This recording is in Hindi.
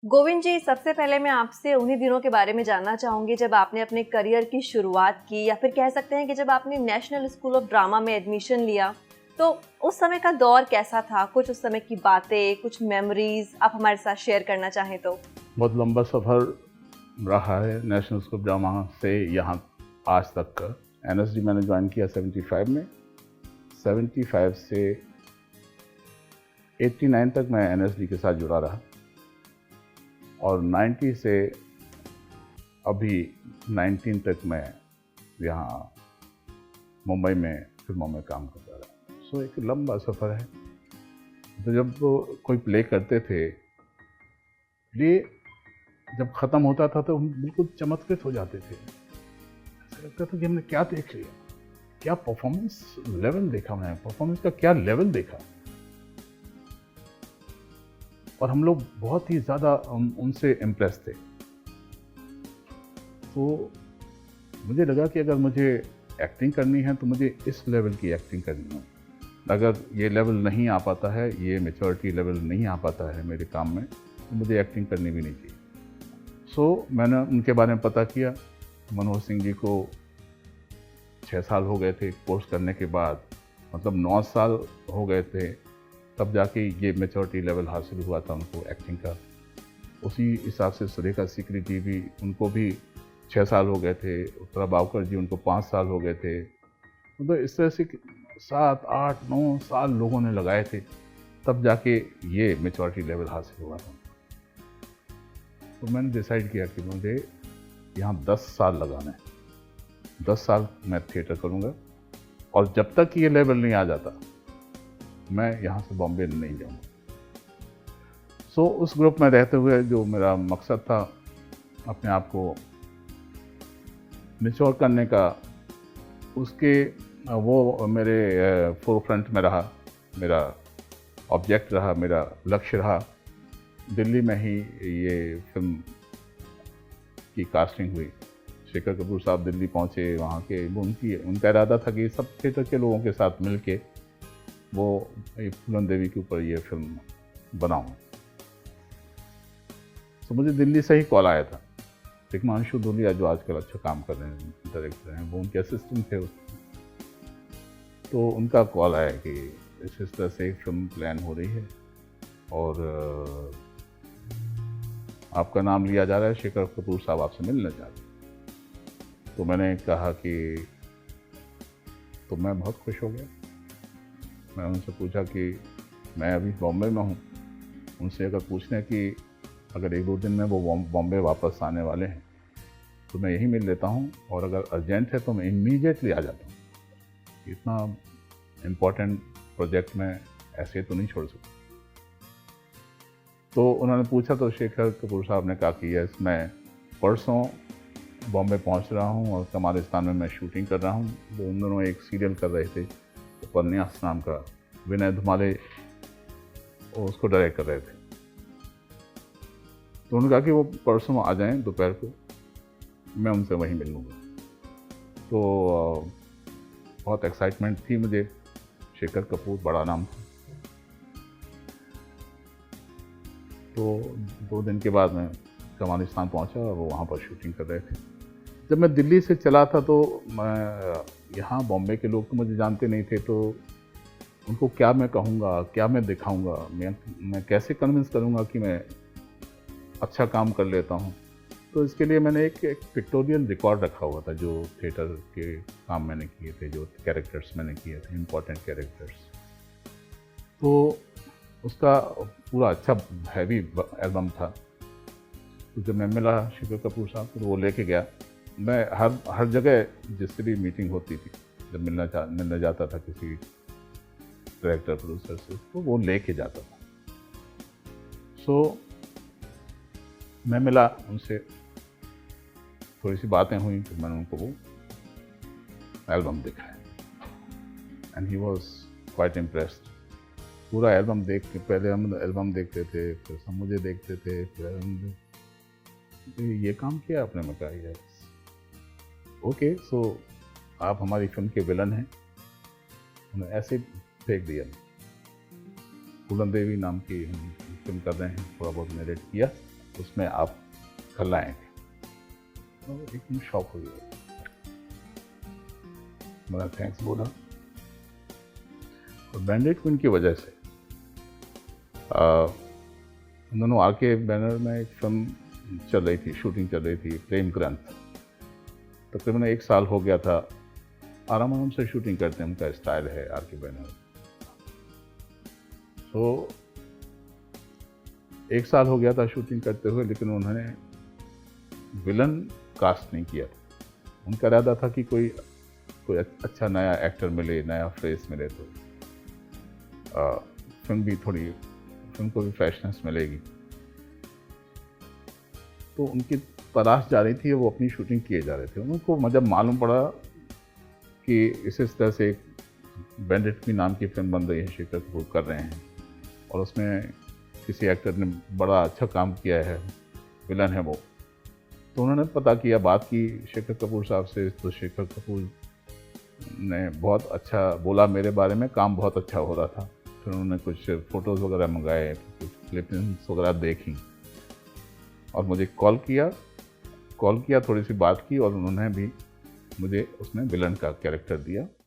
गोविंद जी, सबसे पहले मैं आपसे उन्हीं दिनों के बारे में जानना चाहूँगी जब आपने अपने करियर की शुरुआत की या फिर कह सकते हैं कि जब आपने नेशनल स्कूल ऑफ ड्रामा में एडमिशन लिया, तो उस समय का दौर कैसा था? कुछ उस समय की बातें, कुछ मेमोरीज़ आप हमारे साथ शेयर करना चाहें तो? बहुत लंबा सफ़र रहा है नेशनल स्कूल ऑफ ड्रामा से यहाँ आज तक का। एनएसडी मैंने ज्वाइन किया 75 में। 75 से 89 तक मैं एनएसडी के साथ जुड़ा रहा और 90 से अभी 19 तक मैं यहाँ मुंबई में फिल्मों में काम करता रहा। सो एक लंबा सफ़र है। तो जब कोई प्ले करते थे, प्ले जब ख़त्म होता था तो हम बिल्कुल चमत्कृत हो जाते थे। ऐसा लगता था कि हमने क्या देख लिया, क्या परफॉर्मेंस लेवल देखा, मैंने परफॉर्मेंस का क्या लेवल देखा। और हम लोग बहुत ही ज़्यादा उनसे इम्प्रेस थे। तो मुझे लगा कि अगर मुझे एक्टिंग करनी है तो मुझे इस लेवल की एक्टिंग करनी है। अगर ये लेवल नहीं आ पाता है, ये मैच्योरिटी लेवल नहीं आ पाता है मेरे काम में, तो मुझे एक्टिंग करनी भी नहीं चाहिए। सो मैंने उनके बारे में पता किया। मनोहर सिंह जी को 6 साल हो गए थे कोर्स करने के बाद, मतलब 9 साल हो गए थे, तब जाके ये मैच्योरिटी लेवल हासिल हुआ था उनको एक्टिंग का। उसी हिसाब से सुरेखा सीकरी जी भी, उनको भी 6 साल हो गए थे। उत्तरा बावकर जी, उनको 5 साल हो गए थे। मतलब इस तरह से 7, 8, 9 साल लोगों ने लगाए थे, तब जाके ये मैच्योरिटी लेवल हासिल हुआ था। तो मैंने डिसाइड किया कि मुझे यहाँ 10 साल लगाना है। 10 साल मैं थिएटर करूँगा और जब तक ये लेवल नहीं आ जाता, मैं यहाँ से बॉम्बे नहीं जाऊँगा। सो उस ग्रुप में रहते हुए जो मेरा मकसद था अपने आप को मैच्योर करने का, उसके वो मेरे फोरफ्रंट में रहा, मेरा ऑब्जेक्ट रहा, मेरा लक्ष्य रहा। दिल्ली में ही ये फिल्म की कास्टिंग हुई। शेखर कपूर साहब दिल्ली पहुँचे, वहाँ के उनका इरादा था कि सब थिएटर के लोगों के साथ मिल के वो फूलन देवी के ऊपर ये फिल्म बनाऊँ। तो मुझे दिल्ली से ही कॉल आया था। हिमांशु धूलिया जो आजकल अच्छा काम कर रहे हैं, डायरेक्टर हैं, वो उनके असिस्टेंट थे उस। तो उनका कॉल आया कि इस तरह से एक फिल्म प्लान हो रही है और आपका नाम लिया जा रहा है, शेखर कपूर साहब आपसे मिलना चाहते हैं। तो मैंने कहा कि तो मैं बहुत खुश हो गया। मैं उनसे पूछा कि मैं अभी बॉम्बे में हूँ, उनसे अगर पूछने कि अगर 1-2 दिन में वो बॉम्बे वापस आने वाले हैं तो मैं यहीं मिल लेता हूँ, और अगर अर्जेंट है तो मैं इमीडिएटली आ जाता हूँ। इतना इम्पोर्टेंट प्रोजेक्ट में ऐसे तो नहीं छोड़ सकता। तो उन्होंने पूछा तो शेखर कपूर साहब ने कहा कि यस, मैं परसों बॉम्बे पहुँच रहा हूँ और कमालिस्तान में मैं शूटिंग कर रहा हूँ। वो उन दोनों एक सीरियल कर रहे थे, उपन्यास नाम का, विनय धुमाले उसको डायरेक्ट कर रहे थे। तो उन्होंने कहा कि वो परसों आ जाएं दोपहर को, मैं उनसे वहीं मिल लूँगा। तो बहुत एक्साइटमेंट थी मुझे। शेखर कपूर बड़ा नाम था। तो 2 दिन के बाद मैं कमालिस्तान पहुंचा और वो वहाँ पर शूटिंग कर रहे थे। जब मैं दिल्ली से चला था तो मैं यहाँ बॉम्बे के लोग तो मुझे जानते नहीं थे, तो उनको क्या मैं कहूँगा, क्या मैं दिखाऊँगा, मैं कैसे कन्विंस करूँगा कि मैं अच्छा काम कर लेता हूँ। तो इसके लिए मैंने एक पिक्टोरियल रिकॉर्ड रखा हुआ था, जो थिएटर के काम मैंने किए थे, जो कैरेक्टर्स मैंने किए थे, इम्पोर्टेंट कैरेक्टर्स। तो उसका पूरा अच्छा हैवी एल्बम था। तो जब मैं मिला शेखर कपूर साहब को, तो वो लेके गया। मैं हर जगह जिससे भी मीटिंग होती थी, जब मिलने जाता था किसी डायरेक्टर प्रोड्यूसर से, तो वो लेके जाता था। सो मैं मिला उनसे, थोड़ी सी बातें हुई, फिर मैंने उनको वो एल्बम दिखाया and he was quite impressed. पूरा एल्बम देख के, पहले हम एल्बम देखते थे, फिर सब मुझे देखते थे, फिर तो ये काम किया आपने? मैं कहा यस। ओके, सो आप हमारी फिल्म के विलन हैं। उन्हें ऐसे फेंक दिया। फूलन देवी नाम की हम फिल्म कर रहे हैं, थोड़ा बहुत नरेट किया, उसमें आप खलनायक हैं। तो एकदम शॉक हो गया, बड़ा थैंक्स बोला। और बैंडेड क्वीन की वजह से उन दोनों आके बैनर में एक फिल्म चल रही थी, शूटिंग चल रही थी, प्रेम ग्रंथ। तकरीबन 1 साल हो गया था, आराम आराम से शूटिंग करते हैं, उनका स्टाइल है आर के बैनर। तो 1 साल हो गया था शूटिंग करते हुए, लेकिन उन्होंने विलन कास्ट नहीं किया। उनका इरादा था कि कोई अच्छा नया एक्टर मिले, नया फेस मिले, तो फिल्म को भी फ्रेशनेस मिलेगी। तो उनकी तलाश जा रही थी, वो अपनी शूटिंग किए जा रहे थे। उनको जब मालूम पड़ा कि इस तरह से एक बैंडेड क्वीन नाम की फिल्म बन रही है, शेखर कपूर कर रहे हैं, और उसमें किसी एक्टर ने बड़ा अच्छा काम किया है, विलन है वो, तो उन्होंने पता किया, बात की शेखर कपूर साहब से। तो शेखर कपूर ने बहुत अच्छा बोला मेरे बारे में, काम बहुत अच्छा हो रहा था। फिर उन्होंने कुछ फ़ोटोज़ वगैरह मंगाए, कुछ क्लिपिंग्स वगैरह देखी, और मुझे कॉल किया, थोड़ी सी बात की, और उन्होंने भी मुझे उसमें विलन का कैरेक्टर दिया।